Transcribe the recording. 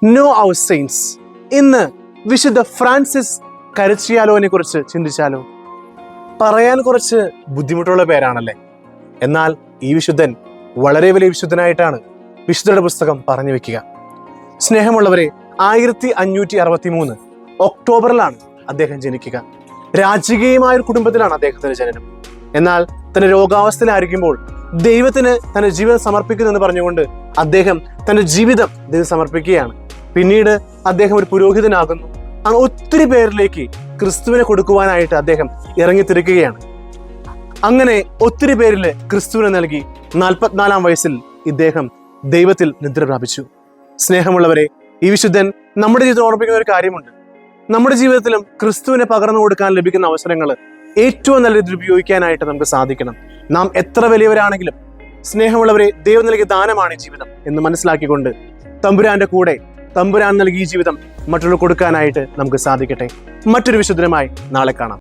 No അവർ saints. ഇന്ന് വിശുദ്ധ Francis കരച്ചിയാലോനെ കുറിച്ച് ചിന്തിച്ചാലോ? പറയാൻ കുറച്ച് ബുദ്ധിമുട്ടുള്ള പേരാണല്ലേ. എന്നാൽ ഈ വിശുദ്ധൻ വളരെ വലിയ വിശുദ്ധനായിട്ടാണ് വിശുദ്ധരുടെ പുസ്തകം പറഞ്ഞു വെക്കുക. സ്നേഹമുള്ളവരെ, 1563 ഒക്ടോബറിലാണ് അദ്ദേഹം ജനിക്കുക. രാജകീയമായ ഒരു കുടുംബത്തിലാണ് അദ്ദേഹത്തിന്റെ ജനനം. എന്നാൽ തന്റെ രോഗാവസ്ഥയിലായിരിക്കുമ്പോൾ ദൈവത്തിന് തന്റെ ജീവിതം സമർപ്പിക്കുന്നു എന്ന് പറഞ്ഞുകൊണ്ട് അദ്ദേഹം തന്റെ ജീവിതം ദൈവം സമർപ്പിക്കുകയാണ്. പിന്നീട് അദ്ദേഹം ഒരു പുരോഹിതനാകുന്നു. അങ്ങനെ ഒത്തിരി പേരിലേക്ക് ക്രിസ്തുവിനെ കൊടുക്കുവാനായിട്ട് അദ്ദേഹം ഇറങ്ങിത്തിരിക്കുകയാണ്. അങ്ങനെ ഒത്തിരി പേരിൽ ക്രിസ്തുവിനെ നൽകി 44-ാം വയസ്സിൽ ഇദ്ദേഹം ദൈവത്തിൽ നിദ്ര പ്രാപിച്ചു. സ്നേഹമുള്ളവരെ, ഈ വിശുദ്ധൻ നമ്മുടെ ജീവിതത്തിൽ ഓർമ്മിപ്പിക്കുന്ന ഒരു കാര്യമുണ്ട്. നമ്മുടെ ജീവിതത്തിലും ക്രിസ്തുവിനെ പകർന്നു കൊടുക്കാൻ ലഭിക്കുന്ന അവസരങ്ങൾ ഏറ്റവും നല്ല രീതിയിൽ ഉപയോഗിക്കാനായിട്ട് നമുക്ക് സാധിക്കണം. നാം എത്ര വലിയവരാണെങ്കിലും സ്നേഹമുള്ളവരെ, ദൈവം നൽകിയ ദാനമാണ് ഈ ജീവിതം എന്ന് മനസ്സിലാക്കിക്കൊണ്ട് തമ്പുരാന്റെ കൂടെ തമ്പുരാൻ നൽകിയ ജീവിതം മറ്റുള്ളവർ കൊടുക്കാനായിട്ട് നമുക്ക് സാധിക്കട്ടെ. മറ്റൊരു വിശുദ്ധനുമായി നാളെ കാണാം.